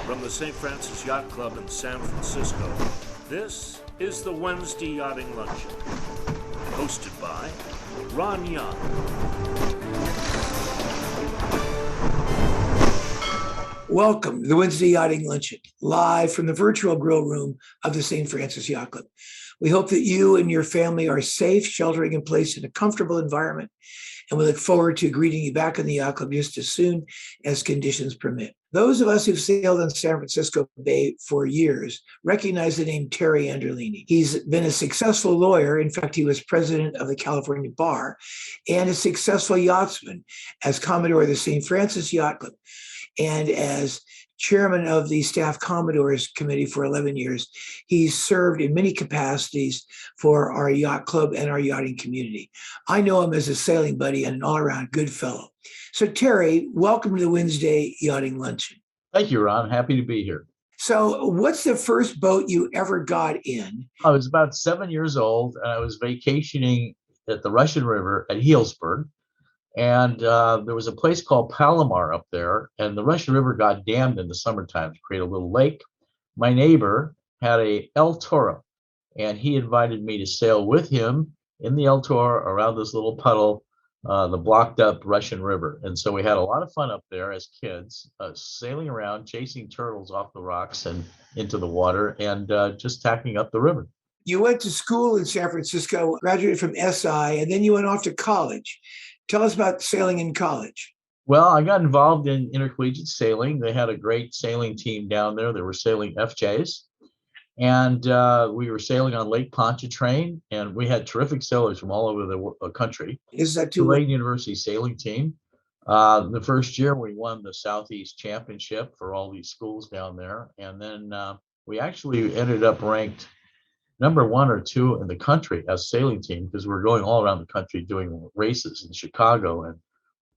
From the St. Francis Yacht Club in San Francisco, this is the Wednesday Yachting Luncheon, hosted by Ron Young. Welcome to the Wednesday Yachting Luncheon, live from the virtual grill room of the St. Francis Yacht Club. We hope that you and your family are safe, sheltering in place in a comfortable environment, and we look forward to greeting you back in the Yacht Club just as soon as conditions permit. Those of us who've sailed in San Francisco Bay for years recognize the name Terry Anderlini. He's been a successful lawyer. In fact, he was president of the California Bar and a successful yachtsman as Commodore of the St. Francis Yacht Club and as chairman of the staff Commodores committee for 11 years. He's served in many capacities for our yacht club and our yachting community. I know him as a sailing buddy and an all-around good fellow. So Terry, welcome to the Wednesday Yachting Luncheon. Thank you, Ron. Happy to be here. So what's the first boat you ever got in? I was about 7 years old, and I was vacationing at the Russian River at Healdsburg. And there was a place called Palomar up there, and the Russian River got dammed in the summertime to create a little lake. My neighbor had a El Toro, and he invited me to sail with him in the El Toro around this little puddle, the blocked up Russian River. And so we had a lot of fun up there as kids, sailing around, chasing turtles off the rocks and into the water, and just tacking up the river. You went to school in San Francisco, graduated from SI, and then you went off to college. Tell us about sailing in college. Well, I got involved in intercollegiate sailing. They had a great sailing team down there. They were sailing FJs. And we were sailing on Lake Pontchartrain, and we had terrific sailors from all over the country. Is that Tulane University sailing team. The first year we won the Southeast Championship for all these schools down there. And then we actually ended up ranked number 1 or 2 in the country as sailing team, because we're going all around the country doing races in Chicago and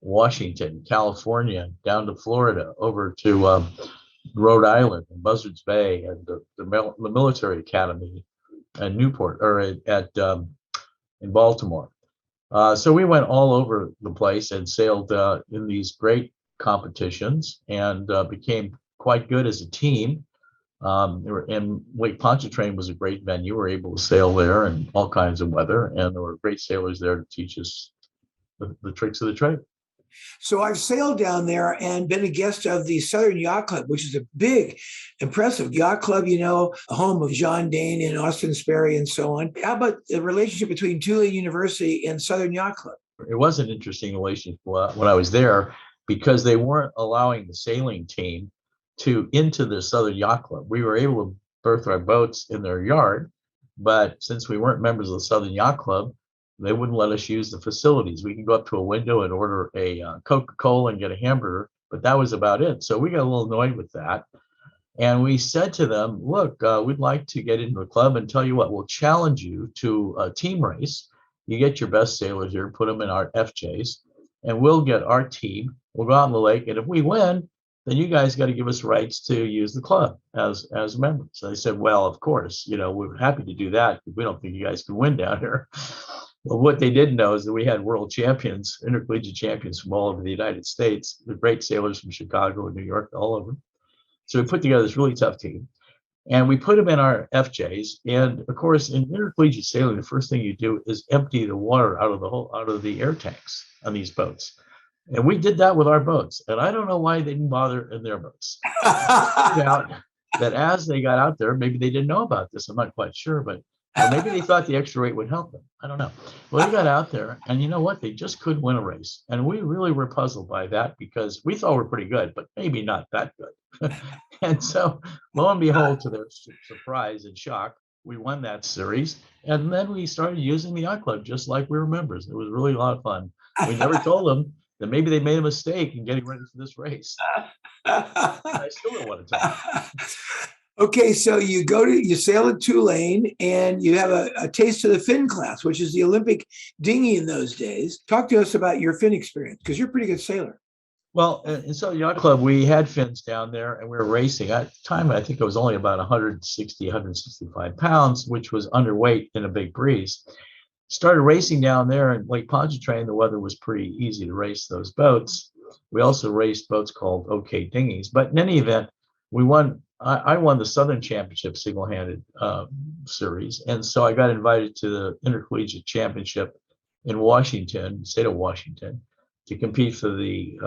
Washington, California, down to Florida, over to Rhode Island and Buzzards Bay and the military academy at Newport or in Baltimore. So we went all over the place and sailed in these great competitions and became quite good as a team. And Lake Pontchartrain was a great venue. We were able to sail there in all kinds of weather, and there were great sailors there to teach us the tricks of the trade. So I've sailed down there and been a guest of the Southern Yacht Club, which is a big, impressive yacht club, you know, a home of John Dane and Austin Sperry and so on. How about the relationship between Tulane University and Southern Yacht Club? It was an interesting relationship when I was there, because they weren't allowing the sailing team into the Southern Yacht Club. We were able to berth our boats in their yard, but since we weren't members of the Southern Yacht Club, they wouldn't let us use the facilities. We could go up to a window and order a Coca-Cola and get a hamburger, but that was about it. So we got a little annoyed with that. And we said to them, look, we'd like to get into the club, and tell you what, we'll challenge you to a team race. You get your best sailors here, put them in our FJs, and we'll get our team. We'll go out on the lake, and if we win, then you guys got to give us rights to use the club as members. So they said, well, of course, you know, we're happy to do that. We don't think you guys can win down here. Well, what they didn't know is that we had world champions, intercollegiate champions from all over the United States, the great sailors from Chicago and New York, all over. So we put together this really tough team, and we put them in our FJs. And of course, in intercollegiate sailing, the first thing you do is empty the water out of the air tanks on these boats. And we did that with our boats. And I don't know why they didn't bother in their boats. It turned out that as they got out there, maybe they didn't know about this. I'm not quite sure, but maybe they thought the extra weight would help them. I don't know. Well, they got out there, and you know what? They just couldn't win a race. And we really were puzzled by that, because we thought we were pretty good, but maybe not that good. And so, lo and behold, to their surprise and shock, we won that series. And then we started using the yacht club just like we were members. It was really a lot of fun. We never told them that maybe they made a mistake in getting ready for this race. I still don't want to tell them. Okay, so you sail at Tulane, and you have a taste of the fin class, which is the Olympic dinghy in those days. Talk to us about your fin experience, because you're a pretty good sailor. Well, in Southern Yacht Club, we had fins down there, and we were racing. At the time, I think it was only about 165 pounds, which was underweight in a big breeze. Started racing down there in Lake Pontchartrain. The weather was pretty easy to race those boats. We also raced boats called OK dinghies. But in any event, we won. I won the Southern Championship single-handed series, and so I got invited to the Intercollegiate Championship in Washington, state of Washington, to compete for the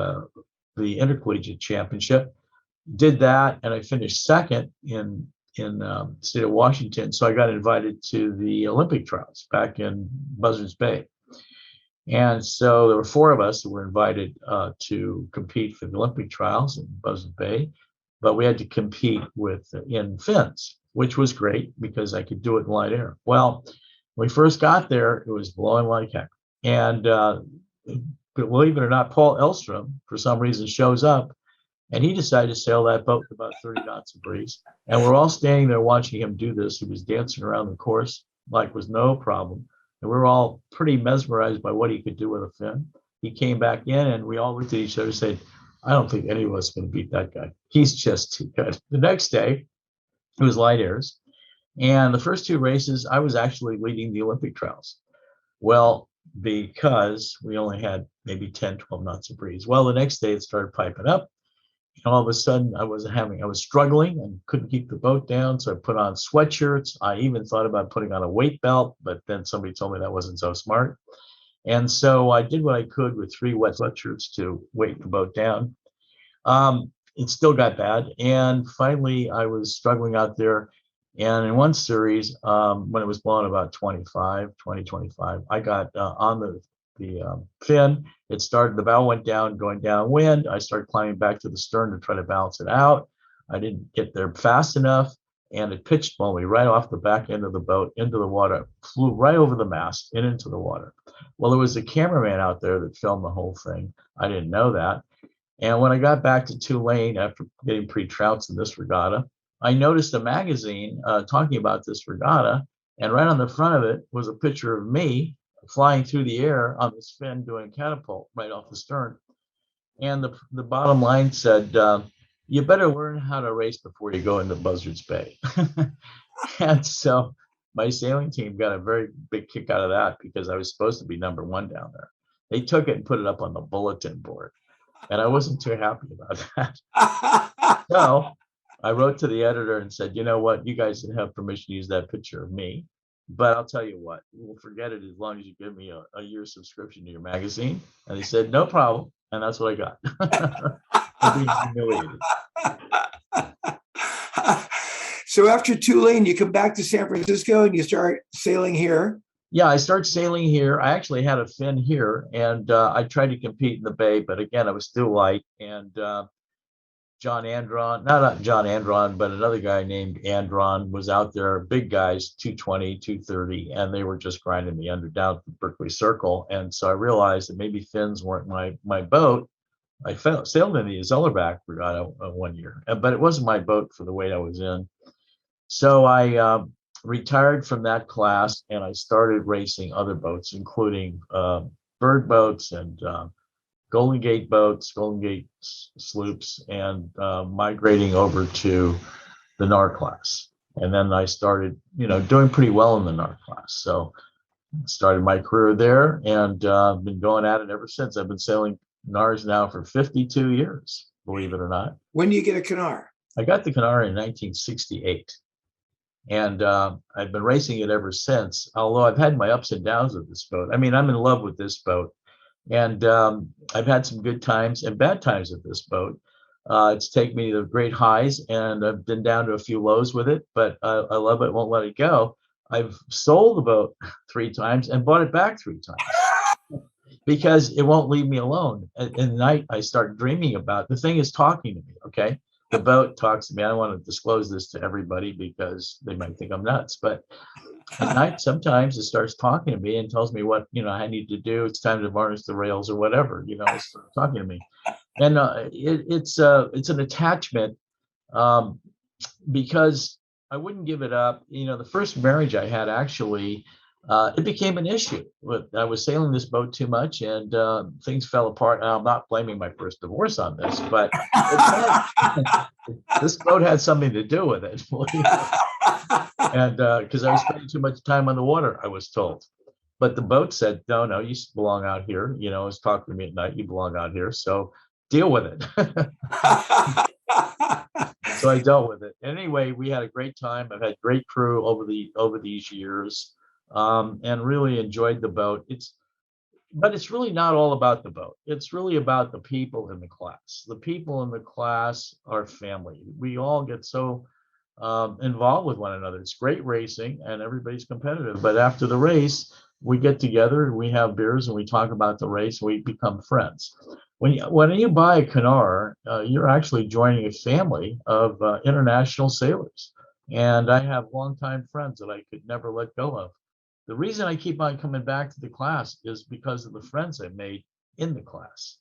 Intercollegiate Championship. Did that, and I finished second in state of Washington. So I got invited to the Olympic trials back in Buzzards Bay. And so there were 4 of us that were invited to compete for the Olympic trials in Buzzards Bay, but we had to compete in fins, which was great because I could do it in light air. Well, when we first got there, it was blowing like heck. And believe it or not, Paul Elstrom, for some reason, shows up, and he decided to sail that boat with about 30 knots of breeze. And we're all standing there watching him do this. He was dancing around the course like it was no problem. And we were all pretty mesmerized by what he could do with a fin. He came back in, and we all looked at each other and said, I don't think any of us can beat that guy. He's just too good. The next day, it was light airs. And the first 2 races, I was actually leading the Olympic trials. Well, because we only had maybe 10, 12 knots of breeze. Well, the next day it started piping up. And all of a sudden I was struggling and couldn't keep the boat down. So I put on sweatshirts. I even thought about putting on a weight belt, but then somebody told me that wasn't so smart. And so I did what I could with 3 wet sweatshirts to weight the boat down. It still got bad. And finally I was struggling out there. And in one series, when it was blowing about 20, 25, I got on the fin. It started, the bow went down, going downwind. I started climbing back to the stern to try to balance it out. I didn't get there fast enough, and it pitched me right off the back end of the boat into the water, flew right over the mast and into the water. Well, there was a cameraman out there that filmed the whole thing. I didn't know that. And when I got back to Tulane after getting pre-trounced in this regatta, I noticed a magazine talking about this regatta, and right on the front of it was a picture of me flying through the air on this fin doing catapult right off the stern. And the bottom line said, you better learn how to race before you go into Buzzards Bay. And so my sailing team got a very big kick out of that because I was supposed to be number 1 down there. They took it and put it up on the bulletin board, and I wasn't too happy about that. So I wrote to the editor and said, you know what, you guys didn't have permission to use that picture of me, but I'll tell you what, we'll forget it as long as you give me a year's subscription to your magazine. And they said, no problem. And that's what I got. I'm being humiliated. So after Tulane, you come back to San Francisco and you start sailing here. Yeah, I started sailing here. I actually had a fin here, and I tried to compete in the bay, but again, I was still light. And John Andron, not John Andron, but another guy named Andron was out there, big guys, 220, 230, and they were just grinding me under down at the Berkeley Circle. And so I realized that maybe fins weren't my boat. I sailed in the Zellerback regatta one year, but it wasn't my boat for the weight I was in. So I retired from that class, and I started racing other boats, including bird boats and Golden Gate boats, Golden Gate sloops, and migrating over to the Knarr class. And then I started, doing pretty well in the Knarr class. So started my career there, and been going at it ever since. I've been sailing Knarrs now for 52 years, believe it or not. When do you get a Knarr? I got the Knarr in 1968. And I've been racing it ever since, although I've had my ups and downs with this boat. I mean, I'm in love with this boat. And I've had some good times and bad times with this boat. It's taken me to great highs, and I've been down to a few lows with it, but I love it, won't let it go. I've sold the boat 3 times and bought it back 3 times because it won't leave me alone. At night, I start dreaming about it. The thing is talking to me, okay? The boat talks to me. I don't want to disclose this to everybody because they might think I'm nuts, but at night, sometimes it starts talking to me and tells me what, I need to do. It's time to varnish the rails or whatever, it's talking to me. And it's an attachment because I wouldn't give it up. The first marriage I had, actually, it became an issue. I was sailing this boat too much, and things fell apart. And I'm not blaming my first divorce on this, but this boat had something to do with it. And because I was spending too much time on the water, I was told. But the boat said, no, you belong out here. It's talking to me at night. You belong out here. So deal with it. So I dealt with it. Anyway, we had a great time. I've had great crew over these years, and really enjoyed the boat. But it's really not all about the boat. It's really about the people in the class. The people in the class are family. We all get so involved with one another. It's great racing and everybody's competitive. But after the race, we get together, we have beers, and we talk about the race. We become friends. When you buy a Knarr, you're actually joining a family of international sailors. And I have longtime friends that I could never let go of. The reason I keep on coming back to the class is because of the friends I made in the class.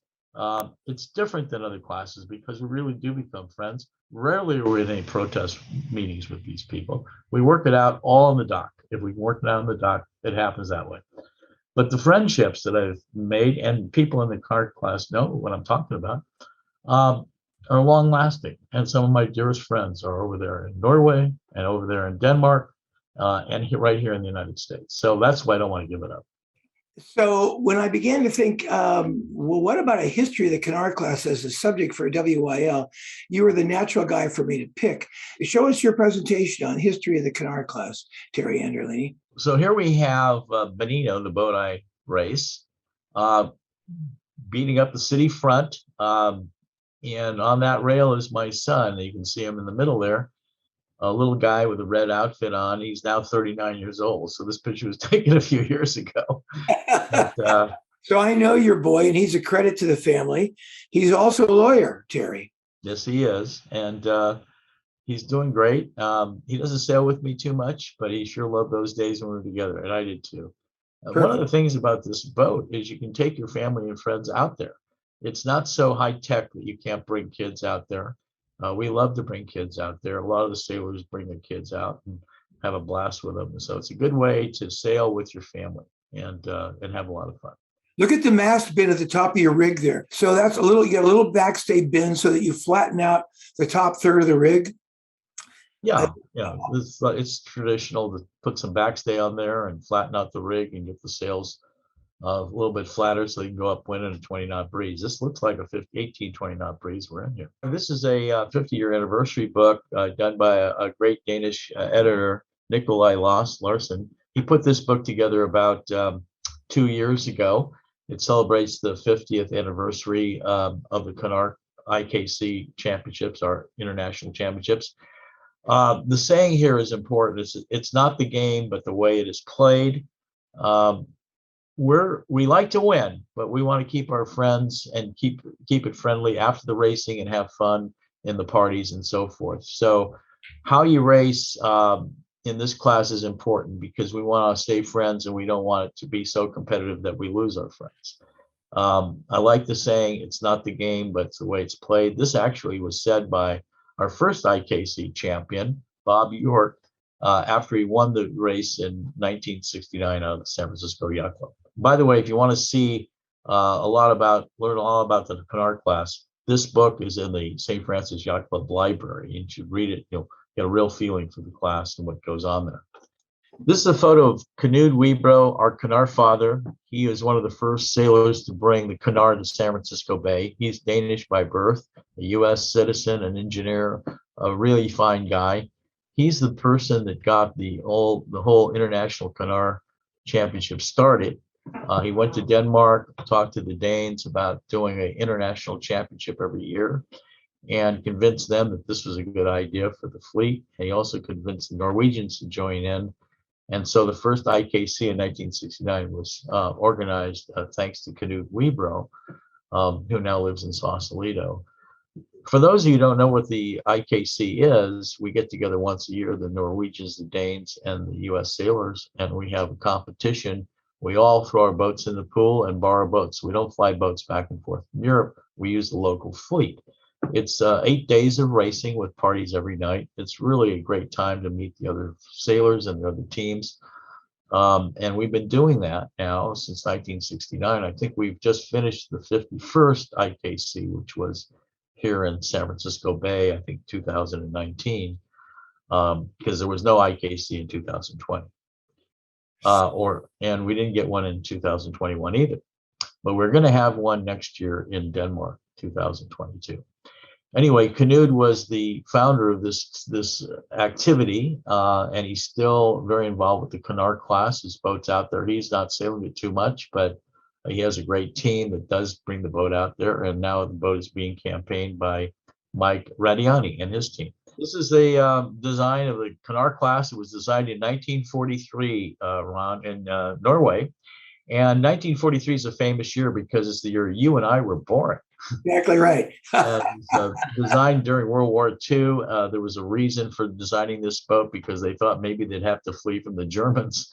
It's different than other classes because we really do become friends. Rarely are we in any protest meetings with these people. We work it out all on the dock. If we work it out on the dock, it happens that way. But the friendships that I've made, and people in the card class know what I'm talking about, are long lasting. And some of my dearest friends are over there in Norway and over there in Denmark, and right here in the United States. So that's why I don't want to give it up. So when I began to think, well, what about a history of the Knarr class as a subject for WYL? You were the natural guy for me to pick. Show us your presentation on history of the Knarr class, Terry Anderlini. So here we have Benito, the boat I race, beating up the city front. And on that rail is my son. You can see him in the middle there. A little guy with a red outfit on. He's now 39 years old. So this picture was taken a few years ago. But, so I know your boy, and he's a credit to the family. He's also a lawyer, Terry. Yes, he is. And he's doing great. He doesn't sail with me too much, but he sure loved those days when we were together, and I did too. One of the things about this boat is you can take your family and friends out there. It's not so high tech that you can't bring kids out there. We love to bring kids out there. A lot of the sailors bring their kids out and have a blast with them. So it's a good way to sail with your family and have a lot of fun. Look at the mast bin at the top of your rig there. So that's you got a little backstay bin so that you flatten out the top third of the rig. Yeah. It's traditional to put some backstay on there and flatten out the rig and get the sails a little bit flatter so you can go upwind in a 20-knot breeze. This looks like a 20-knot breeze we're in here. This is a 50-year anniversary book done by a great Danish editor, Nikolai Larsen. He put this book together about 2 years ago. It celebrates the 50th anniversary of the Knarr IKC Championships, our international championships. The saying here is important. It's not the game, but the way it is played. We like to win, but we want to keep our friends and keep it friendly after the racing and have fun in the parties and so forth. So how you race in this class is important because we want to stay friends and we don't want it to be so competitive that we lose our friends. I like the saying, it's not the game, but it's the way it's played. This actually was said by our first IKC champion, Bob York, after he won the race in 1969 out of the San Francisco Yacht Club. By the way, if you want to see learn all about the Knarr class, this book is in the St. Francis Yacht Club library. You should read it. You'll get a real feeling for the class and what goes on there. This is a photo of Knud Wibroe, our Knarr father. He is one of the first sailors to bring the Knarr to San Francisco Bay. He's Danish by birth, a U.S. citizen, an engineer, a really fine guy. He's the person that got the whole International Knarr Championship started. He went to Denmark, talked to the Danes about doing an international championship every year, and convinced them that this was a good idea for the fleet. And he also convinced the Norwegians to join in. And so the first IKC in 1969 was organized thanks to Knud Wibroe, who now lives in Sausalito. For those of you who don't know what the IKC is, we get together once a year, the Norwegians, the Danes, and the U.S. sailors, and we have a competition. We all throw our boats in the pool and borrow boats. We don't fly boats back and forth from Europe. We use the local fleet. It's 8 days of racing with parties every night. It's really a great time to meet the other sailors and the other teams. And we've been doing that now since 1969. I think we've just finished the 51st IKC, which was here in San Francisco Bay, I think 2019, because there was no IKC in 2020. And we didn't get one in 2021 either. But we're going to have one next year in Denmark, 2022. Anyway, Knud was the founder of this activity, and he's still very involved with the Knarr class. His boat's out there. He's not sailing it too much, but he has a great team that does bring the boat out there. And now the boat is being campaigned by Mike Radiani and his team. This is the design of the Knarr class. It was designed in 1943, Ron, in Norway. And 1943 is a famous year because it's the year you and I were born. Exactly right. Designed during World War II. There was a reason for designing this boat because they thought maybe they'd have to flee from the Germans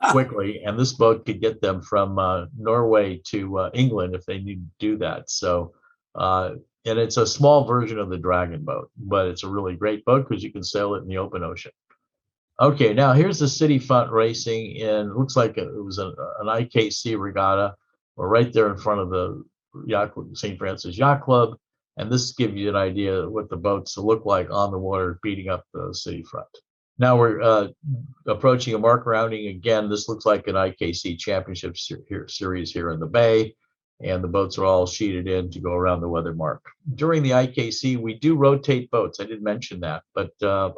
quickly. And this boat could get them from Norway to England if they need to do that. So, and it's a small version of the Dragon boat, but it's a really great boat because you can sail it in the open ocean. Okay, now here's the city front racing in, looks like it was an IKC regatta. We're right there in front of the Yacht, St. Francis Yacht Club. And this gives you an idea of what the boats look like on the water beating up the city front. Now we're approaching a mark rounding again. This looks like an IKC championship series here in the bay. And the boats are all sheeted in to go around the weather mark. During the IKC, we do rotate boats. I didn't mention that, but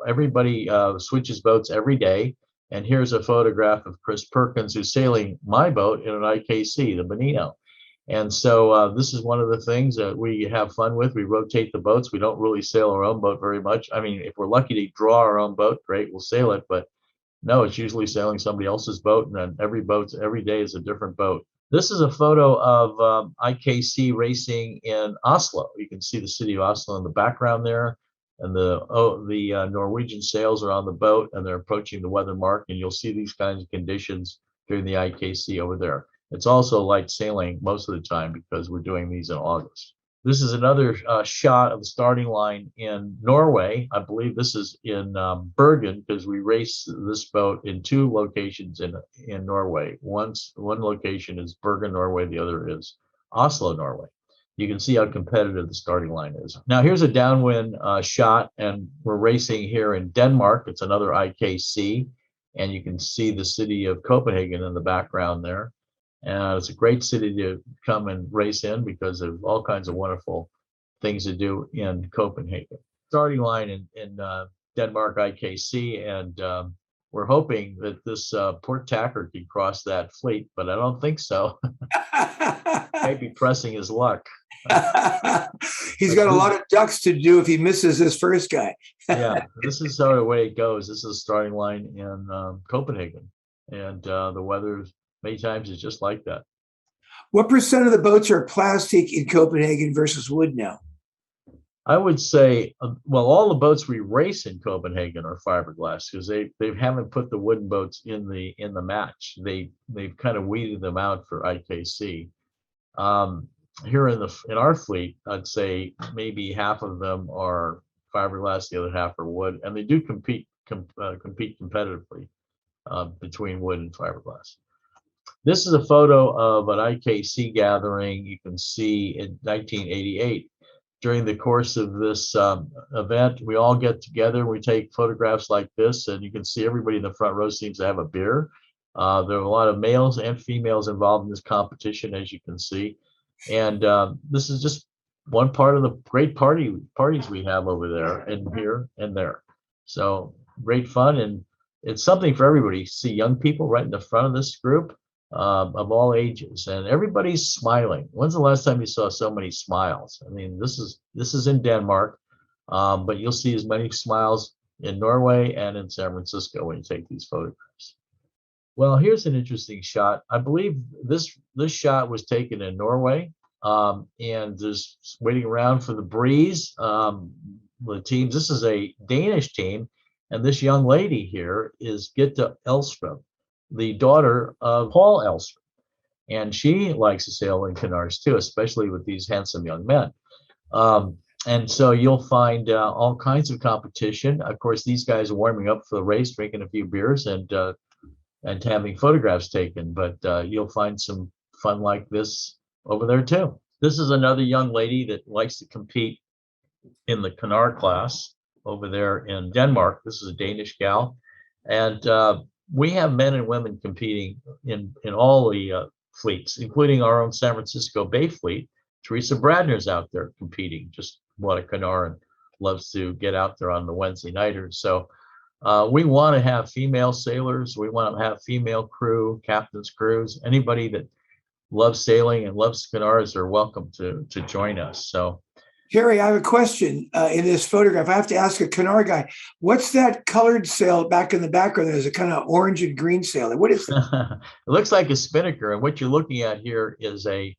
everybody switches boats every day. And here's a photograph of Chris Perkins, who's sailing my boat in an IKC, the Bonino. And so this is one of the things that we have fun with. We rotate the boats. We don't really sail our own boat very much. I mean, if we're lucky to draw our own boat, great, we'll sail it. But no, it's usually sailing somebody else's boat. And then every day is a different boat. This is a photo of IKC racing in Oslo. You can see the city of Oslo in the background there. And the Norwegian sails are on the boat and they're approaching the weather mark. And you'll see these kinds of conditions during the IKC over there. It's also light sailing most of the time because we're doing these in August. This is another shot of the starting line in Norway. I believe this is in Bergen because we race this boat in two locations in Norway. One location is Bergen, Norway. The other is Oslo, Norway. You can see how competitive the starting line is. Now here's a downwind shot, and we're racing here in Denmark. It's another IKC, and you can see the city of Copenhagen in the background there. And it's a great city to come and race in because of all kinds of wonderful things to do in Copenhagen. Starting line in Denmark IKC, and we're hoping that this port tacker can cross that fleet, but I don't think so. Maybe pressing his luck. He's got a lot of ducks to do if he misses this first guy. Yeah, this is how the way it goes. This is the starting line in Copenhagen, and the weather many times is just like that. What percent of the boats are plastic in Copenhagen versus wood now? I would say, well, all the boats we race in Copenhagen are fiberglass because they haven't put the wooden boats in the match. They've kind of weeded them out for IKC. Here in our fleet, I'd say maybe half of them are fiberglass, the other half are wood, and they do compete competitively between wood and fiberglass. This is a photo of an IKC gathering you can see in 1988. During the course of this event, we all get together, we take photographs like this, and you can see everybody in the front row seems to have a beer. There are a lot of males and females involved in this competition, as you can see. And this is just one part of the great parties we have over there and here and there. So great fun, and it's something for everybody. You see young people right in the front of this group. Of all ages, and everybody's smiling. When's the last time you saw so many smiles? I mean, this is in Denmark, but you'll see as many smiles in Norway and in San Francisco when you take these photographs. Well, here's an interesting shot. I believe this shot was taken in Norway, and there's waiting around for the breeze. The teams. This is a Danish team, and this young lady here is Gitte Elstrøm, the daughter of Paul Elstrøm, and she likes to sail in Knarrs too, especially with these handsome young men. And so you'll find all kinds of competition. Of course, these guys are warming up for the race, drinking a few beers and having photographs taken. But you'll find some fun like this over there too. This is another young lady that likes to compete in the Knarr class over there in Denmark. This is a Danish gal, and we have men and women competing in all the fleets, including our own San Francisco Bay fleet. Theresa Brandner's out there competing, just bought a Knarr and loves to get out there on the Wednesday nighters. So we want to have female sailors. We want to have female crew, captain's crews. Anybody that loves sailing and loves Knarrs are welcome to join us. So, Terry, I have a question in this photograph. I have to ask a Knarr guy, what's that colored sail back in the background? There's a kind of orange and green sail. What is that? It looks like a spinnaker. And what you're looking at here is a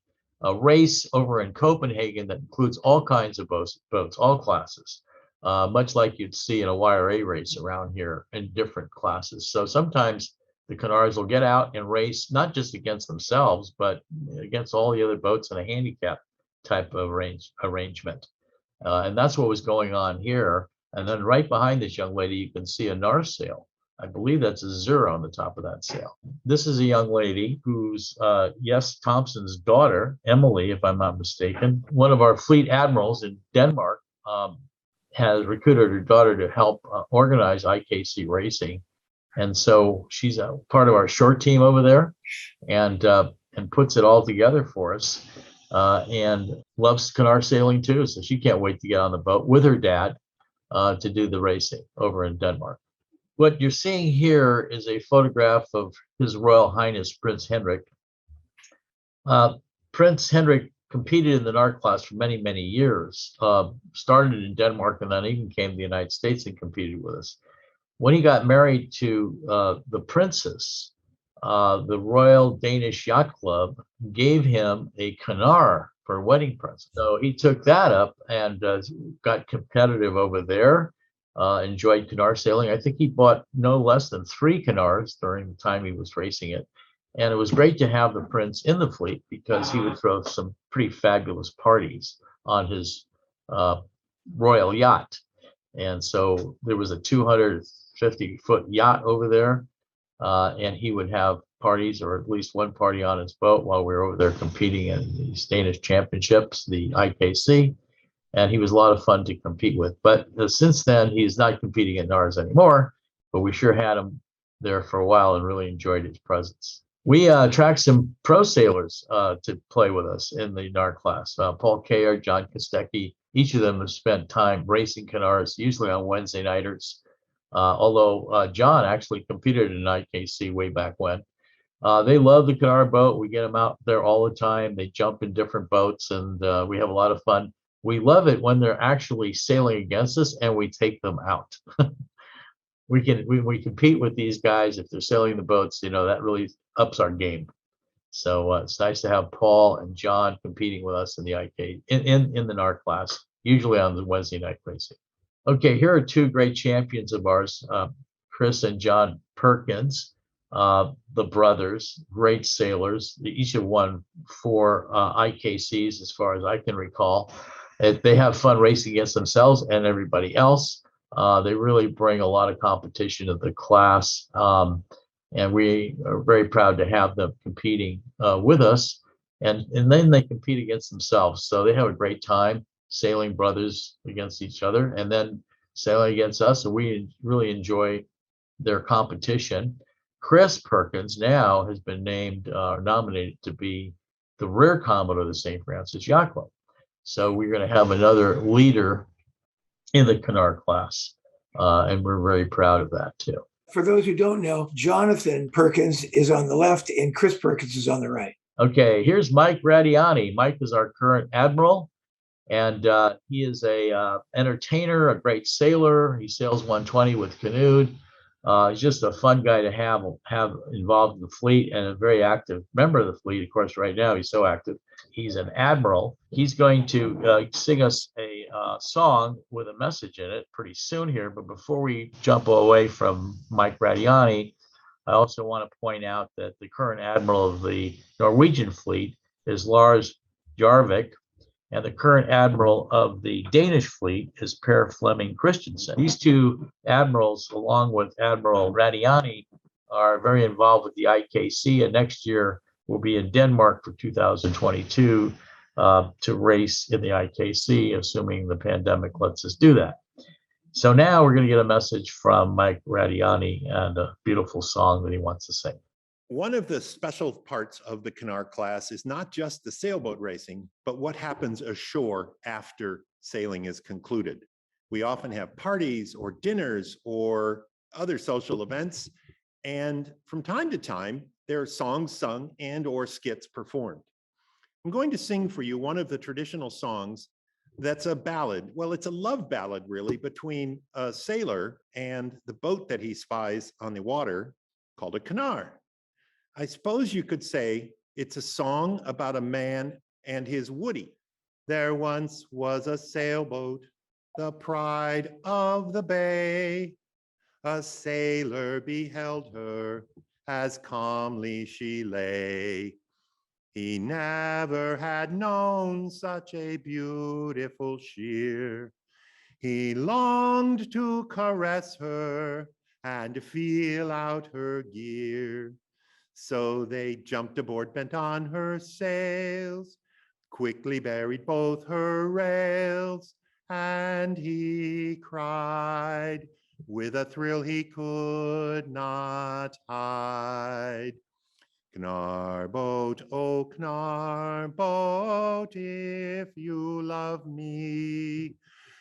race over in Copenhagen that includes all kinds of boats, all classes, much like you'd see in a YRA race around here in different classes. So sometimes the Knarrs will get out and race, not just against themselves, but against all the other boats in a handicap type of arrangement. And that's what was going on here. And then right behind this young lady, you can see a Knarr sail. I believe that's a Zero on the top of that sail. This is a young lady who's Jes Thompson's daughter, Emily, if I'm not mistaken. One of our fleet admirals in Denmark has recruited her daughter to help organize IKC racing. And so she's a part of our short team over there and puts it all together for us. And loves Knarr sailing too, so she can't wait to get on the boat with her dad to do the racing over in Denmark. What you're seeing here is a photograph of His Royal Highness Prince Henrik. Prince Henrik competed in the Knarr class for many, many years, started in Denmark and then even came to the United States and competed with us. When he got married to the princess, the Royal Danish Yacht Club gave him a Knarr for a wedding present. So he took that up and got competitive over there, enjoyed Knarr sailing. I think he bought no less than 3 Knarrs during the time he was racing it. And it was great to have the prince in the fleet because he would throw some pretty fabulous parties on his royal yacht. And so there was a 250-foot yacht over there. And he would have parties, or at least one party on his boat while we were over there competing in the Danish Championships, the IKC. And he was a lot of fun to compete with. But since then, he's not competing at Knarrs anymore, but we sure had him there for a while and really enjoyed his presence. We attract some pro sailors to play with us in the Knarr class. Paul Kayer, John Kostecki, each of them have spent time racing Knarrs, usually on Wednesday nighters. Although John actually competed in an IKC way back when. They love the Knarr boat. We get them out there all the time. They jump in different boats and we have a lot of fun. We love it when they're actually sailing against us and we take them out. We compete with these guys. If they're sailing the boats, that really ups our game. So it's nice to have Paul and John competing with us in the IK in the Knarr class, usually on the Wednesday night racing. Okay, here are 2 great champions of ours, Chris and John Perkins, the brothers, great sailors. They each have won 4 IKCs as far as I can recall. They have fun racing against themselves and everybody else. They really bring a lot of competition to the class. And we are very proud to have them competing with us. And then they compete against themselves. So they have a great time sailing brothers against each other and then sailing against us. And we really enjoy their competition. Chris Perkins now has been named nominated to be the rear Commodore of the St. Francis Yacht Club. So we're going to have another leader in the Knarr class. And we're very proud of that too. For those who don't know, Jonathan Perkins is on the left and Chris Perkins is on the right. Okay, here's Mike Radiani. Mike is our current admiral, and he is a entertainer, a great sailor. He sails 120 with Knud. He's just a fun guy to have involved in the fleet and a very active member of the fleet. Of course, right now he's so active. He's an admiral. He's going to sing us a song with a message in it pretty soon here. But before we jump away from Mike Radiani, I also want to point out that the current admiral of the Norwegian fleet is Lars Jarvik, and the current admiral of the Danish fleet is Per Flemming Christensen. These 2 admirals, along with Admiral Radiani, are very involved with the IKC, and next year will be in Denmark for 2022 to race in the IKC, assuming the pandemic lets us do that. So now we're going to get a message from Mike Radiani and a beautiful song that he wants to sing. One of the special parts of the Knarr class is not just the sailboat racing, but what happens ashore after sailing is concluded. We often have parties or dinners or other social events, and from time to time, there are songs sung and or skits performed. I'm going to sing for you one of the traditional songs that's a ballad. Well, it's a love ballad, really, between a sailor and the boat that he spies on the water called a Knarr. I suppose you could say it's a song about a man and his woody. There once was a sailboat, the pride of the bay. A sailor beheld her as calmly she lay. He never had known such a beautiful sheer. He longed to caress her and feel out her gear. So they jumped aboard, bent on her sails, quickly buried both her rails, and he cried with a thrill he could not hide. Knarr boat, oh Knarr boat, if you love me,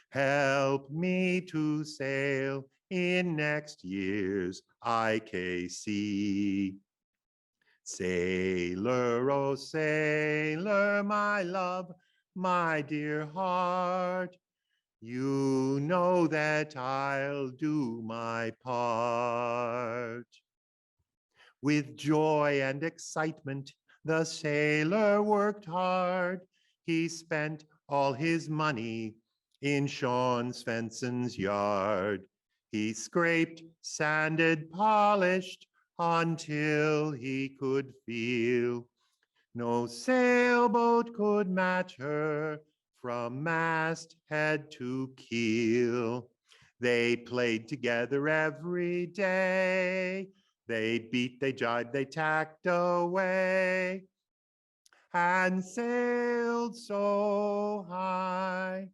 help me to sail in next year's IKC. Sailor, oh sailor, my love, my dear heart, you know that I'll do my part. With joy and excitement, the sailor worked hard. He spent all his money in Sean Svendsen's yard. He scraped, sanded, polished, until he could feel no sailboat could match her from masthead to keel. They played together every day. They beat, they jibed, they tacked away and sailed so high,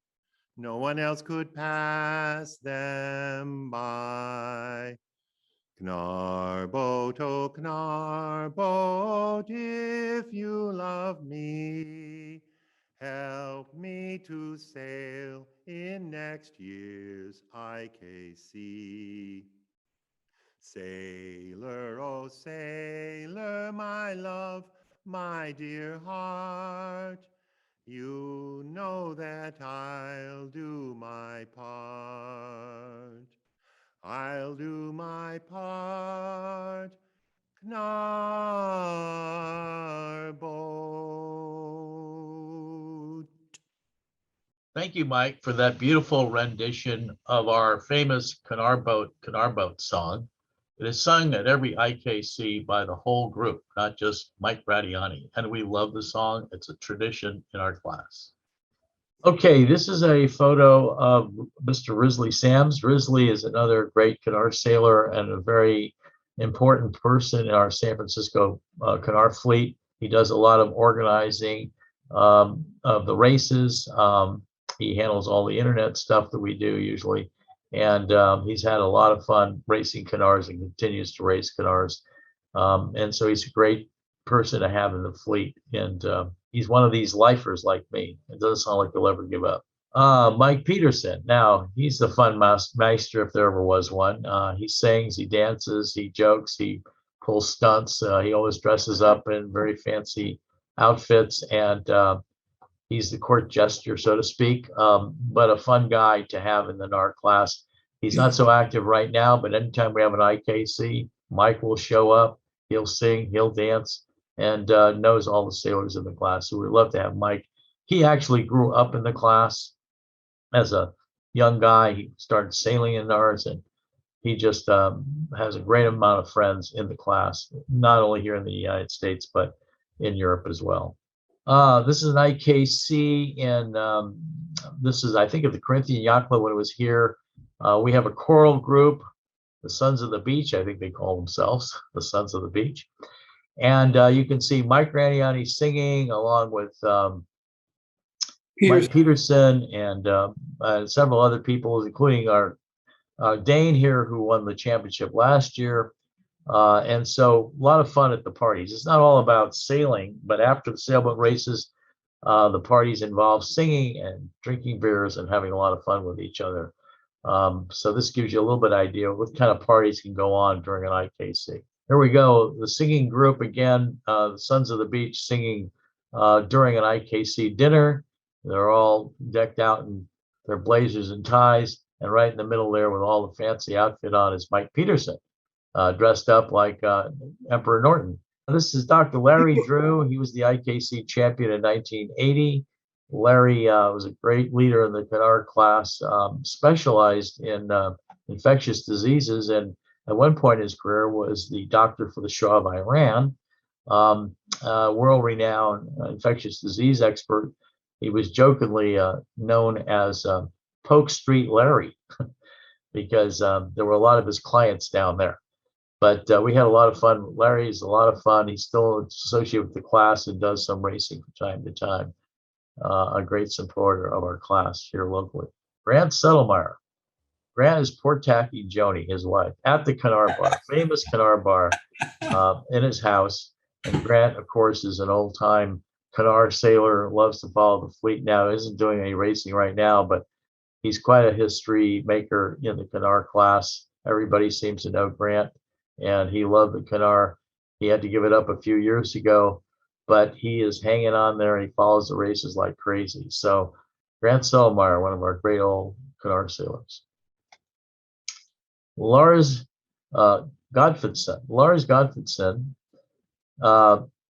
no one else could pass them by. Knarr boat, oh Knarr boat, if you love me, help me to sail in next year's IKC. Sailor, oh sailor, my love, my dear heart, you know that I'll do my part. I'll do my part, Knarr boat. Thank you, Mike, for that beautiful rendition of our famous Knarr boat song. It is sung at every IKC by the whole group, not just Mike Bradiani. And we love the song. It's a tradition in our class. Okay, this is a photo of Mr. Risley Sams. Risley is another great Knarr sailor and a very important person in our San Francisco Knarr fleet. He does a lot of organizing of the races. He handles all the internet stuff that we do usually. And he's had a lot of fun racing Knarrs and continues to race Knarrs. And so he's a great person to have in the fleet. And he's one of these lifers like me. It doesn't sound like he'll ever give up. Mike Peterson. Now, he's the fun meister if there ever was one. He sings, he dances, he jokes, he pulls stunts. He always dresses up in very fancy outfits. And he's the court jester, so to speak, but a fun guy to have in the Knarr class. He's not so active right now, but anytime we have an IKC, Mike will show up. He'll sing, he'll dance, and knows all the sailors in the class. So we'd love to have Mike. He actually grew up in the class as a young guy. He started sailing in Knarrs, and he just has a great amount of friends in the class, not only here in the United States, but in Europe as well. This is an IKC, and this is, I think, of the Corinthian Yacht Club when it was here. We have a choral group, the Sons of the Beach, I think they call themselves, the Sons of the Beach. And you can see Mike Bradiani singing along with Mike Peterson and several other people, including our Dane here who won the championship last year. And so a lot of fun at the parties. It's not all about sailing, but after the sailboat races, the parties involve singing and drinking beers and having a lot of fun with each other. So this gives you a little bit of idea of what kind of parties can go on during an IKC. Here we go. The singing group again, the Sons of the Beach singing during an IKC dinner. They're all decked out in their blazers and ties. And right in the middle there with all the fancy outfit on is Mike Peterson, dressed up like Emperor Norton. This is Dr. Larry Drew. He was the IKC champion in 1980. Larry was a great leader in the Knarr class, specialized in infectious diseases, and at one point in his career was the doctor for the Shah of Iran, world-renowned infectious disease expert. He was jokingly known as Polk Street Larry because there were a lot of his clients down there. But we had a lot of fun. Larry's a lot of fun. He's still associated with the class and does some racing from time to time. A great supporter of our class here locally. Grant Settlemier. Grant is poor tacky Joni, his wife, at the Knarr bar, famous Knarr bar in his house. And Grant, of course, is an old-time Knarr sailor, loves to follow the fleet now, isn't doing any racing right now, but he's quite a history maker in the Knarr class. Everybody seems to know Grant, and he loved the Knarr. He had to give it up a few years ago, but he is hanging on there and he follows the races like crazy. So Grant Settlemier, one of our great old Knarr sailors. Lars Godfredsen. Lars Godfredsen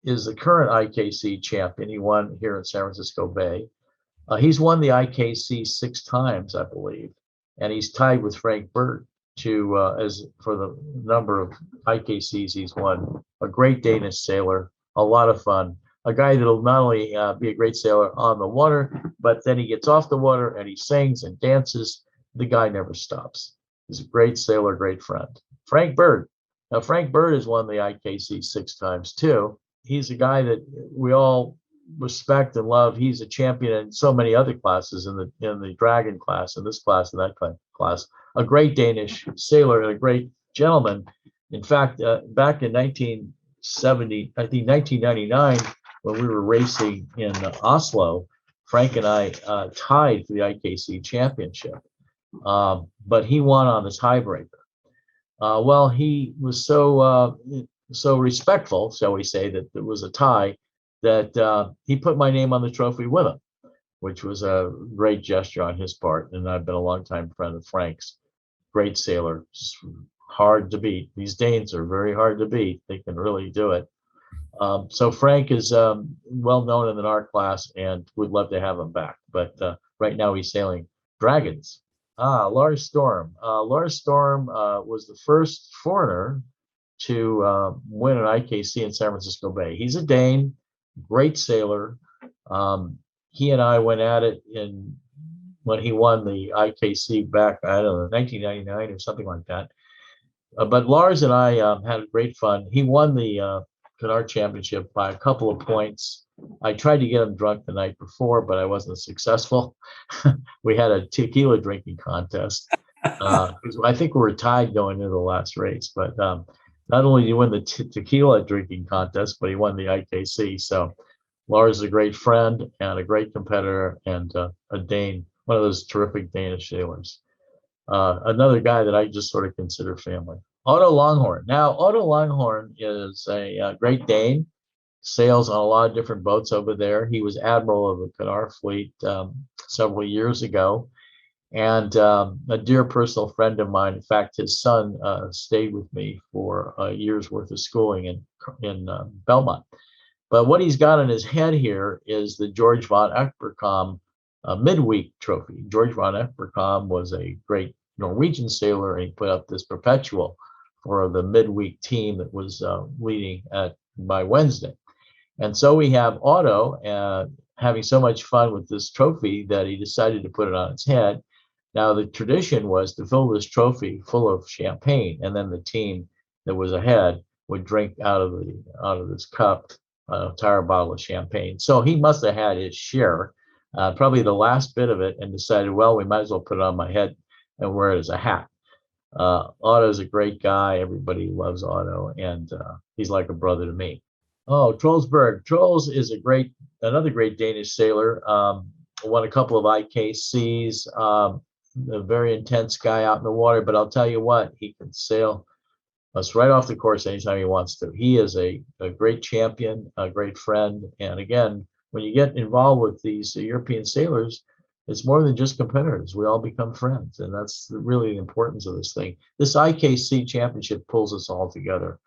is the current IKC champion. He won here in San Francisco Bay. He's won the IKC 6 times, I believe, and he's tied with Frank Bird as for the number of IKCs he's won. A great Danish sailor, a lot of fun. A guy that'll not only be a great sailor on the water, but then he gets off the water and he sings and dances. The guy never stops. He's a great sailor, great friend. Frank Bird. Now, Frank Bird has won the IKC 6 times too. He's a guy that we all respect and love. He's a champion in so many other classes, in the Dragon class, in this class, and that class. A great Danish sailor and a great gentleman. In fact, back in 1999, when we were racing in Oslo, Frank and I tied for the IKC championship, but he won on the tiebreaker. Well, he was so respectful, shall we say, that it was a tie, that he put my name on the trophy with him, which was a great gesture on his part. And I've been a longtime friend of Frank's. Great sailor, hard to beat. These Danes are very hard to beat. They can really do it. So Frank is well known in the Knarr class, and we'd love to have him back. But right now he's sailing Dragons. Lars Storm. Lars Storm was the first foreigner to win an IKC in San Francisco Bay. He's a Dane, great sailor. He and I went at it when he won the IKC back, I don't know, 1999 or something like that. But Lars and I had great fun. He won the Knarr Championship by a couple of points. I tried to get him drunk the night before, but I wasn't successful. We had a tequila drinking contest. I think we were tied going into the last race, but not only did he win the tequila drinking contest, but he won the IKC. So Lars is a great friend and a great competitor, and a Dane, one of those terrific Danish sailors. Another guy that I just sort of consider family. Otto Longhorn. Now, Otto Longhorn is a great Dane, sails on a lot of different boats over there. He was admiral of the Knarr fleet several years ago, and a dear personal friend of mine. In fact, his son stayed with me for a year's worth of schooling in Belmont. But what he's got in his head here is the George von Eckerkamp midweek trophy. George von Eckerkamp was a great Norwegian sailor, and he put up this perpetual for the midweek team that was leading by Wednesday. And so we have Otto having so much fun with this trophy that he decided to put it on its head. Now, the tradition was to fill this trophy full of champagne, and then the team that was ahead would drink out of this cup an entire bottle of champagne. So he must have had his share, probably the last bit of it, and decided, well, we might as well put it on my head and wear it as a hat. Otto's a great guy. Everybody loves Otto, and he's like a brother to me. Oh, Trollsberg. Trolls is another great Danish sailor. Won a couple of IKCs. A very intense guy out in the water, but I'll tell you what, he can sail us right off the course anytime he wants to. He is a great champion, a great friend. And again, when you get involved with these European sailors, it's more than just competitors. We all become friends. And that's really the importance of this thing. This IKC championship pulls us all together.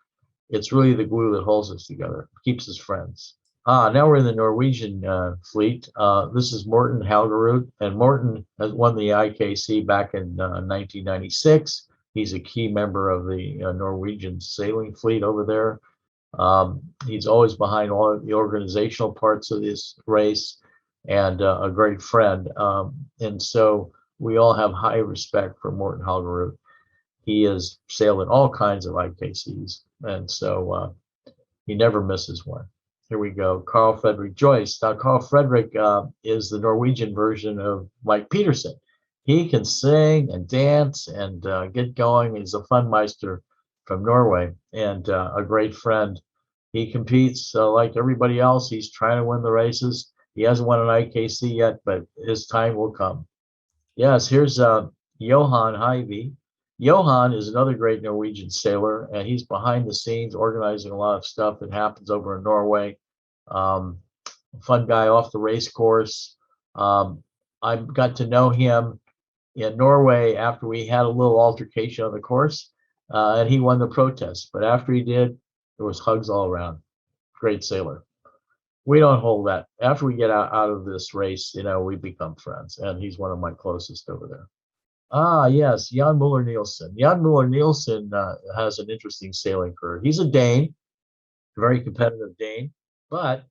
It's really the glue that holds us together, keeps us friends. Now we're in the Norwegian fleet. This is Morten Halgerud, and Morten has won the IKC back in 1996. He's a key member of the Norwegian sailing fleet over there. He's always behind all of the organizational parts of this race, and a great friend. And so we all have high respect for Morten Halgerud. He has sailed in all kinds of IKCs, and so he never misses one. Here we go, Carl Frederick Joyce. Now, Carl Frederick is the Norwegian version of Mike Peterson. He can sing and dance and get going. He's a funmeister from Norway and a great friend. He competes like everybody else. He's trying to win the races. He hasn't won an IKC yet, but his time will come. Yes, here's Johan Hyvie. Johan is another great Norwegian sailor, and he's behind the scenes organizing a lot of stuff that happens over in Norway. Fun guy off the race course. I got to know him in Norway after we had a little altercation on the course, and he won the protest. But after he did, there was hugs all around. Great sailor. We don't hold that. After we get out of this race, we become friends, and he's one of my closest over there. Yes, Jan Muller Nielsen. Jan Muller Nielsen has an interesting sailing career. He's a Dane, a very competitive Dane, but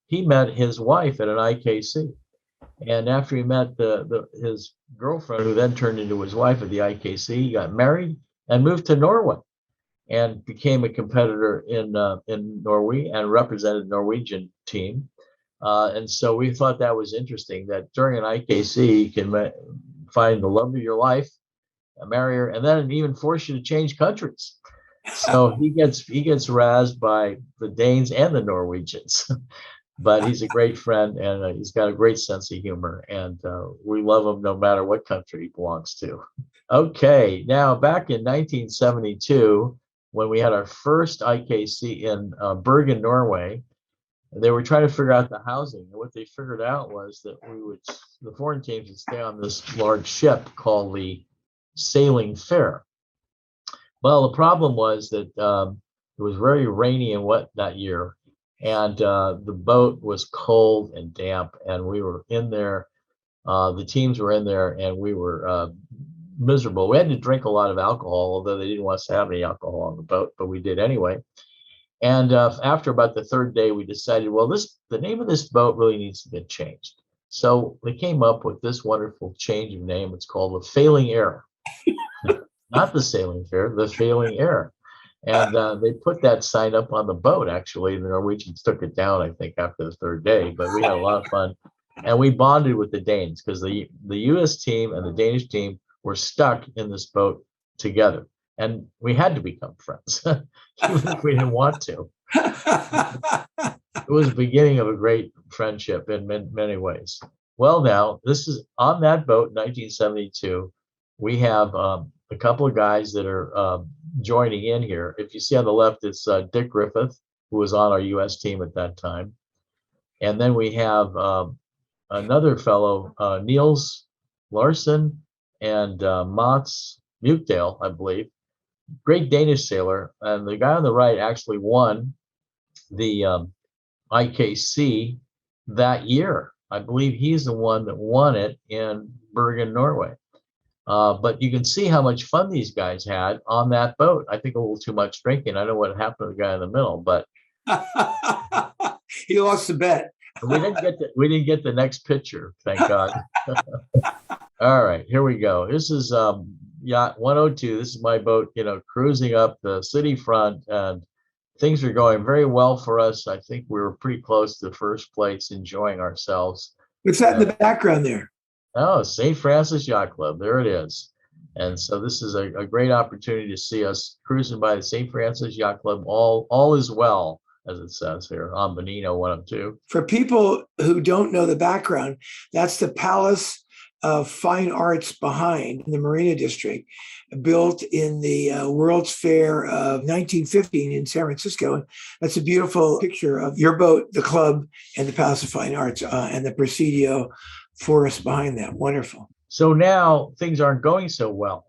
he met his wife at an IKC. And after he met his girlfriend, who then turned into his wife at the IKC, he got married and moved to Norway and became a competitor in Norway and represented the Norwegian team. And so we thought that was interesting, that during an IKC, you can find the love of your life, marry her, and then even force you to change countries. So he gets razzed by the Danes and the Norwegians, but he's a great friend, and he's got a great sense of humor, and we love him no matter what country he belongs to. Okay, now back in 1972, when we had our first IKC in Bergen, Norway, they were trying to figure out the housing. And what they figured out was that the foreign teams would stay on this large ship called the Sailing Fair. Well, the problem was that it was very rainy and wet that year, and the boat was cold and damp, and we were in there. The teams were in there, and we were miserable. We had to drink a lot of alcohol, although they didn't want us to have any alcohol on the boat, but we did anyway. And after about the third day, we decided, well, the name of this boat really needs to get changed. So they came up with this wonderful change of name. It's called the Failing Air. Not the Sailing Fair, the Failing Air. And they put that sign up on the boat, actually. The Norwegians took it down, I think, after the third day, but we had a lot of fun. And we bonded with the Danes because the U.S. team and the Danish team were stuck in this boat together. And we had to become friends, even if we didn't want to. It was the beginning of a great friendship in many ways. Well, now, this is on that boat in 1972. We have a couple of guys that are joining in here. If you see on the left, it's Dick Griffith, who was on our U.S. team at that time. And then we have another fellow, Niels Larsen and Mats Mukdale, I believe. Great Danish sailor. And the guy on the right actually won the IKC that year. I believe he's the one that won it in Bergen, Norway. But you can see how much fun these guys had on that boat. I think a little too much drinking. I don't know what happened to the guy in the middle, but he lost the bet. we didn't get the next picture, thank God. All right, here we go. This is Yacht 102. This is my boat, cruising up the city front, and things are going very well for us. I think we were pretty close to first place, enjoying ourselves. What's that in the background there? Oh, St. Francis Yacht Club. There it is. And so this is a great opportunity to see us cruising by the St. Francis Yacht Club. All is well, as it says here on Bonino 102. For people who don't know the background, that's the Palace of Fine Arts behind in the Marina District, built in the World's Fair of 1915 in San Francisco. And that's a beautiful picture of your boat, the club, and the Palace of Fine Arts, and the Presidio forest behind that. Wonderful. So now things aren't going so well.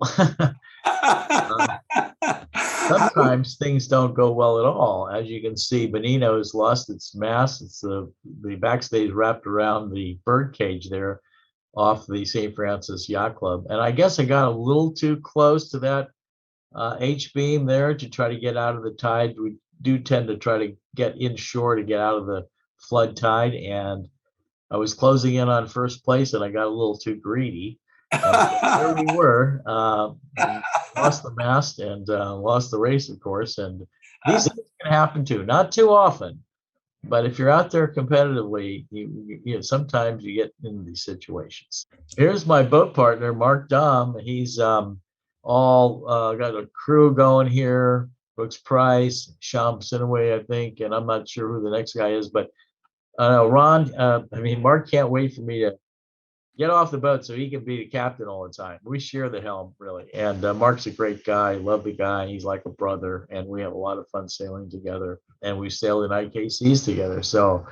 Sometimes things don't go well at all. As you can see, Bonino has lost its mast. It's the backstay wrapped around the bird cage there off the St. Francis Yacht Club. And I guess I got a little too close to that H-beam there to try to get out of the tide. We do tend to try to get inshore to get out of the flood tide. And I was closing in on first place and I got a little too greedy. There we were, lost the mast and lost the race, of course. And these things can happen too, not too often. But if you're out there competitively, you know, sometimes you get into these situations. Here's my boat partner, Mark Dom. He's all got a crew going here. Brooks Price, Sham Sinaway, I think, and I'm not sure who the next guy is, but Ron. Mark can't wait for me to get off the boat so he can be the captain all the time. We share the helm, really. And Mark's a great guy, lovely guy. He's like a brother, and we have a lot of fun sailing together. And we sail in IKCs together. So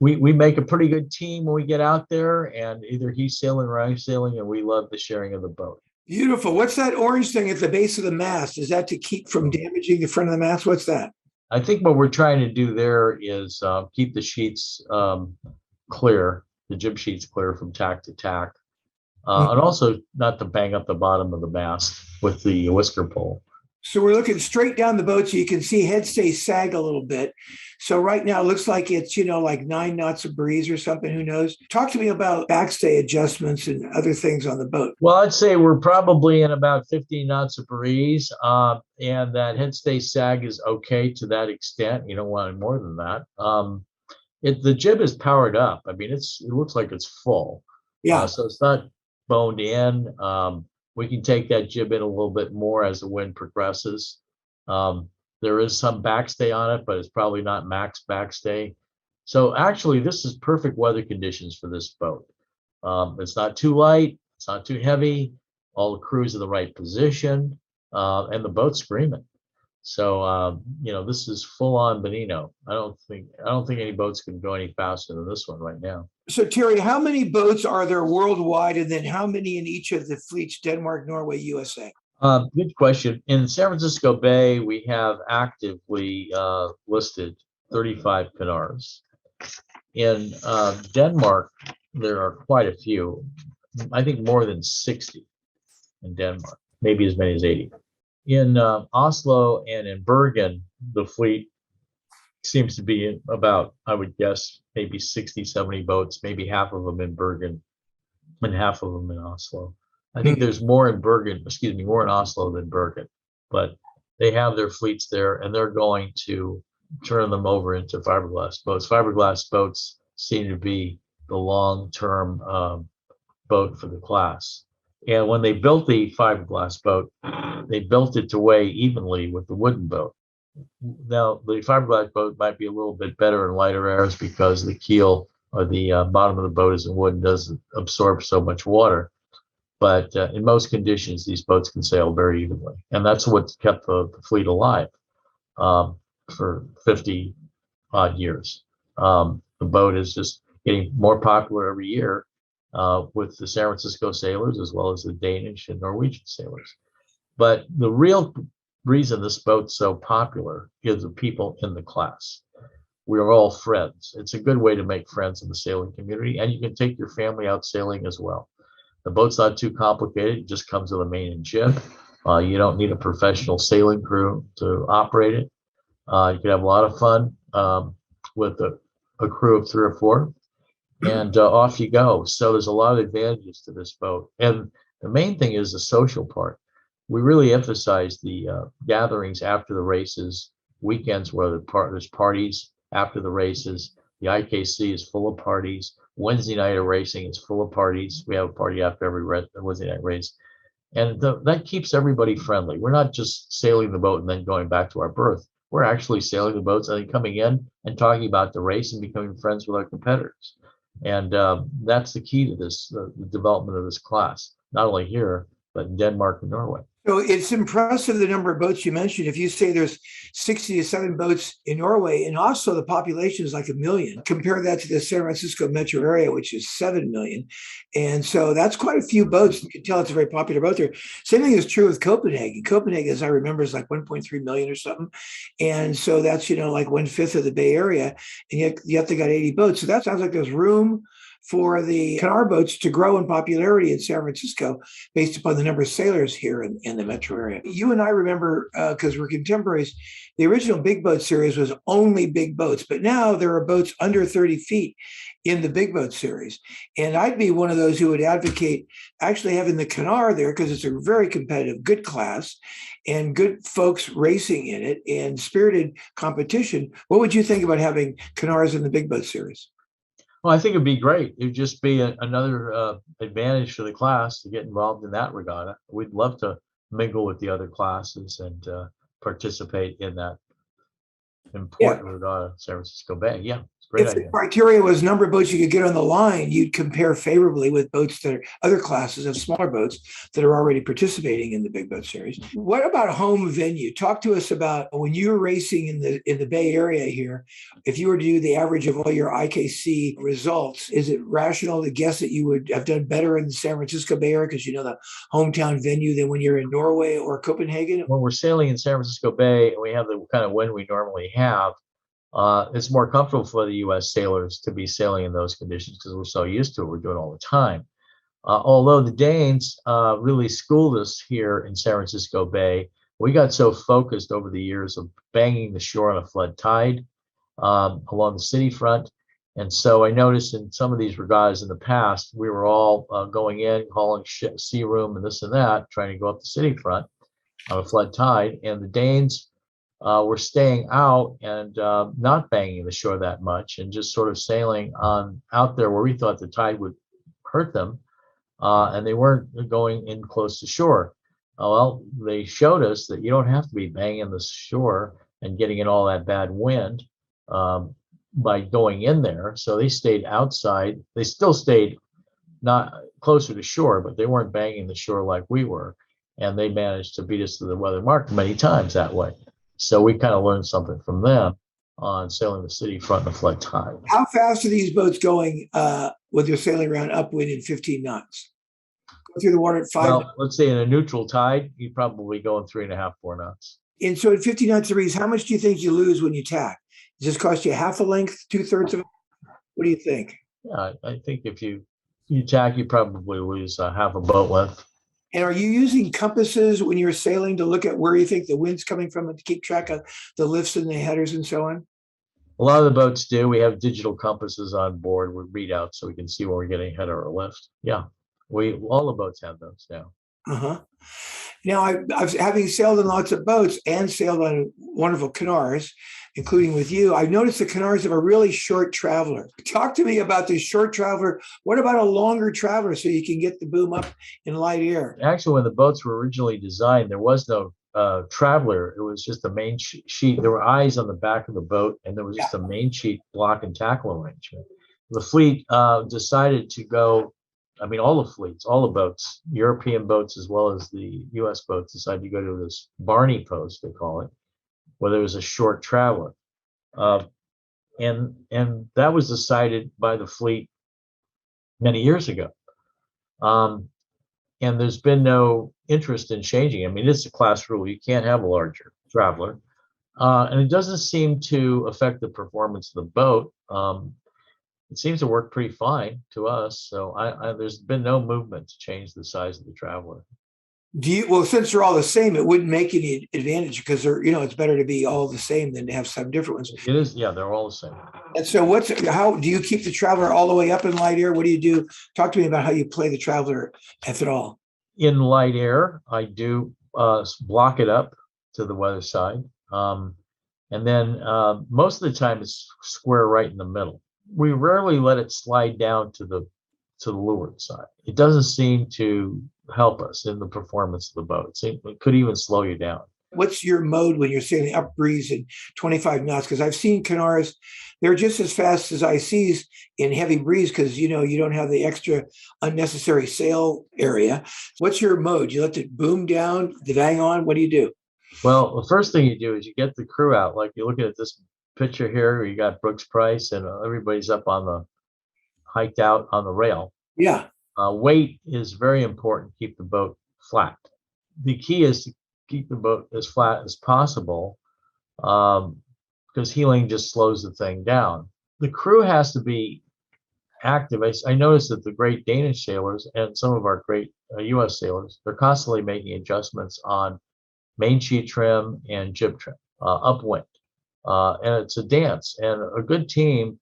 we make a pretty good team when we get out there, and either he's sailing or I'm sailing, and we love the sharing of the boat. Beautiful. What's that orange thing at the base of the mast? Is that to keep from damaging the front of the mast? What's that? I think what we're trying to do there is keep the sheets clear, the jib sheets clear from tack to tack, and also not to bang up the bottom of the mast with the whisker pole. So we're looking straight down the boat so you can see headstay sag a little bit. So right now it looks like it's, like 9 knots of breeze or something, who knows? Talk to me about backstay adjustments and other things on the boat. Well, I'd say we're probably in about 15 knots of breeze, and that headstay sag is okay to that extent. You don't want any more than that. The jib is powered up. I mean, it looks like it's full. Yeah. So it's not boned in. We can take that jib in a little bit more as the wind progresses. There is some backstay on it, but it's probably not max backstay. So actually, this is perfect weather conditions for this boat. It's not too light. It's not too heavy. All the crew's in the right position, and the boat's screaming. So this is full on Bonino. I don't think any boats can go any faster than this one right now. So Terry, how many boats are there worldwide, and then how many in each of the fleets, Denmark, Norway, USA? Good question. In San Francisco Bay, we have actively listed 35 Knarrs. In Denmark, there are quite a few. I think more than 60 in Denmark, maybe as many as 80. In Oslo and in Bergen, the fleet seems to be about, I would guess, maybe 60, 70 boats, maybe half of them in Bergen and half of them in Oslo. I think there's more in Oslo than Bergen, but they have their fleets there, and they're going to turn them over into fiberglass boats. Fiberglass boats seem to be the long-term boat for the class. And when they built the fiberglass boat, they built it to weigh evenly with the wooden boat. Now, the fiberglass boat might be a little bit better in lighter airs because the keel or the bottom of the boat is in wood and doesn't absorb so much water. But in most conditions, these boats can sail very evenly. And that's what's kept the fleet alive for 50 odd years. The boat is just getting more popular every year with the San Francisco sailors as well as the Danish and Norwegian sailors. But the real reason this boat's so popular is the people in the class. We are all friends. It's a good way to make friends in the sailing community, and you can take your family out sailing as well. The boat's not too complicated. It just comes with a main and jib. You don't need a professional sailing crew to operate it. You can have a lot of fun with a crew of 3 or 4, and off you go. So there's a lot of advantages to this boat. And the main thing is the social part. We really emphasize the gatherings after the races, weekends where there's parties after the races. The IKC is full of parties. Wednesday night of racing is full of parties. We have a party after every Wednesday night race. And that keeps everybody friendly. We're not just sailing the boat and then going back to our berth. We're actually sailing the boats and then coming in and talking about the race and becoming friends with our competitors. And that's the key to this, the development of this class, not only here, but in Denmark and Norway. So it's impressive the number of boats you mentioned. If you say there's 60 to 7 boats in Norway, and also the population is like 1 million, compare that to the San Francisco metro area, which is 7 million. And so that's quite a few boats. You can tell it's a very popular boat there. Same thing is true with Copenhagen. Copenhagen, as I remember, is like 1.3 million or something. And so that's, like 1/5 of the Bay Area. And yet they got 80 boats. So that sounds like there's room for the Knarr boats to grow in popularity in San Francisco based upon the number of sailors here in the metro area. You and I remember, because we're contemporaries, the original big boat series was only big boats, but now there are boats under 30 feet in the big boat series. And I'd be one of those who would advocate actually having the Knarr there because it's a very competitive, good class and good folks racing in it and spirited competition. What would you think about having Knarrs in the big boat series? Well, I think it'd be great. It'd just be another advantage for the class to get involved in that regatta. We'd love to mingle with the other classes and participate in that important regatta, San Francisco Bay. Yeah, it's a great idea. If the criteria was number of boats you could get on the line, you'd compare favorably with boats that are other classes of smaller boats that are already participating in the big boat series. What about home venue? Talk to us about when you were racing in the Bay Area here. If you were to do the average of all your IKC results, is it rational to guess that you would have done better in the San Francisco Bay Area because you know the hometown venue than when you're in Norway or Copenhagen? When we're sailing in San Francisco Bay and we have the kind of wind we normally have, it's more comfortable for the U.S. sailors to be sailing in those conditions because we're so used to it. We're doing it all the time. Although the Danes really schooled us here in San Francisco Bay, we got so focused over the years of banging the shore on a flood tide along the city front. And so I noticed in some of these regattas in the past, we were all going in, hauling sea room and this and that, trying to go up the city front on a flood tide. And the Danes were staying out and not banging the shore that much and just sort of sailing on out there where we thought the tide would hurt them. And they weren't going in close to shore. Well, they showed us that you don't have to be banging the shore and getting in all that bad wind by going in there. So they stayed outside. They still stayed not closer to shore, but they weren't banging the shore like we were. And they managed to beat us to the weather mark many times that way. So we kind of learned something from them on sailing the city front in a flood tide. How fast are these boats going when they're sailing around upwind in 15 knots? Go through the water at 5 knots? Let's say in a neutral tide, you'd probably go in 3.5, 4 knots. And so at 15 knots breeze, how much do you think you lose when you tack? Does this cost you half a length, 2/3 of it? What do you think? Yeah, I think if you tack, you probably lose half a boat length. And are you using compasses when you're sailing to look at where you think the wind's coming from and to keep track of the lifts and the headers and so on? A lot of the boats do. We have digital compasses on board with readouts so we can see when we're getting a header or a lift. Yeah, all the boats have those now. Now, I've having sailed on lots of boats and sailed on wonderful Knarrs, including with you, I've noticed the Knarrs have a really short traveler. Talk to me about this short traveler. What about a longer traveler so you can get the boom up in light air? Actually, when the boats were originally designed, there was no traveler. It was just a main sheet. There were eyes on the back of the boat, and there was just a main sheet block and tackle arrangement. The fleet decided to go, all the fleets, all the boats, European boats as well as the U.S. boats, decided to go to this Barney post, they call it, where there was a short traveler. And that was decided by the fleet many years ago. And there's been no interest in changing. It's a class rule. You can't have a larger traveler. And it doesn't seem to affect the performance of the boat. It seems to work pretty fine to us. So there's been no movement to change the size of the traveler. Since they're all the same, it wouldn't make any advantage because it's better to be all the same than to have some different ones. It is, yeah, they're all the same. And so how do you keep the traveler all the way up in light air? What do you do? Talk to me about how you play the traveler, if at all. In light air, I do block it up to the weather side. And then most of the time it's square right in the middle. We rarely let it slide down to the leeward side. It doesn't seem to help us in the performance of the boats. It could even slow you down. What's your mode when you're sailing up breeze and 25 knots? Because I've seen Knarrs, they're just as fast as ICs in heavy breeze because, you don't have the extra unnecessary sail area. What's your mode? You let it boom down, the bang on? What do you do? Well, the first thing you do is you get the crew out. Like you're looking at this picture here, where you got Brooks Price and everybody's up on the hiked out on the rail. Yeah. Weight is very important. Keep the boat flat. The key is to keep the boat as flat as possible because heeling just slows the thing down. The crew has to be active. I noticed that the great Danish sailors and some of our great U.S. sailors, they're constantly making adjustments on main sheet trim and jib trim, upwind. And it's a dance. And a good team,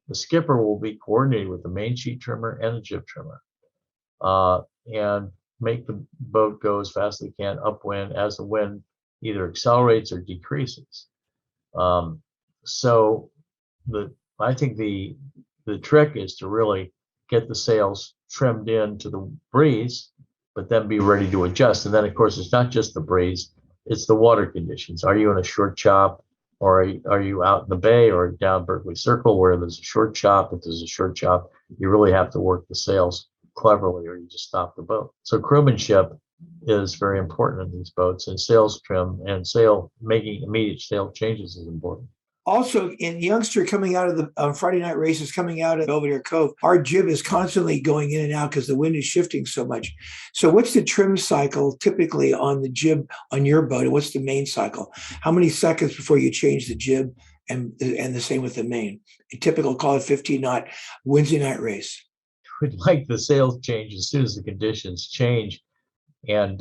the skipper will be coordinated with the main sheet trimmer and the jib trimmer and make the boat go as fast as they can upwind as the wind either accelerates or decreases. So I think the trick is to really get the sails trimmed into the breeze, but then be ready to adjust. And then, of course, it's not just the breeze, it's the water conditions. Are you in a short chop, or are you out in the bay or down Berkeley Circle where there's a short chop? If there's a short chop, you really have to work the sails cleverly or you just stop the boat. So crewmanship is very important in these boats, and sails trim and making immediate sail changes is important. Also, in youngster coming out of the Friday night races, coming out of Belvedere Cove, our jib is constantly going in and out because the wind is shifting so much. So what's the trim cycle typically on the jib on your boat? And what's the main cycle? How many seconds before you change the jib? And the same with the main? A typical, call it 15 knot Wednesday night race. We'd like the sails change as soon as the conditions change. And,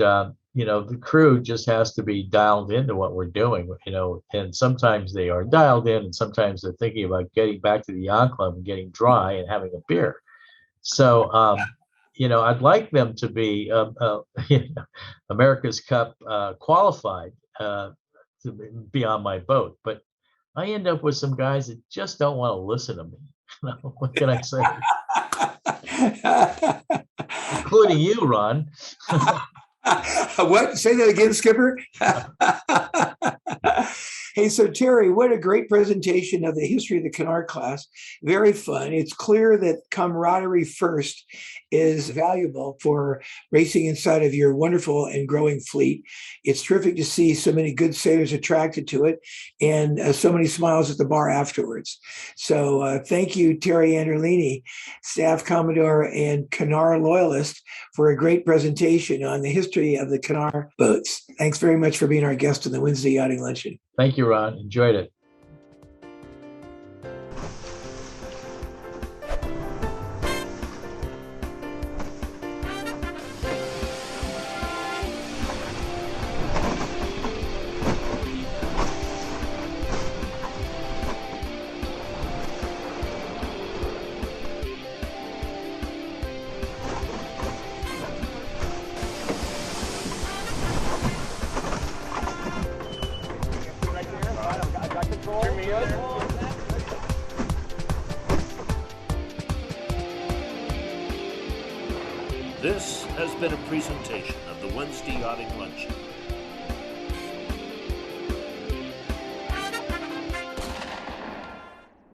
the crew just has to be dialed into what we're doing, and sometimes they are dialed in and sometimes they're thinking about getting back to the yacht club and getting dry and having a beer. So, I'd like them to be America's Cup qualified to be on my boat, but I end up with some guys that just don't want to listen to me. What can I say? Including you, Ron. What? Say that again, Skipper. Hey, so Terry, what a great presentation of the history of the Knarr class. Very fun. It's clear that camaraderie first is valuable for racing inside of your wonderful and growing fleet. It's terrific to see so many good sailors attracted to it and so many smiles at the bar afterwards. So thank you, Terry Anderlini, Staff Commodore and Knarr loyalist, for a great presentation on the history of the Knarr boats. Thanks very much for being our guest on the Wednesday Yachting Luncheon. Thank you, Ron. Enjoyed it. This has been a presentation of the Wednesday Yachting Luncheon.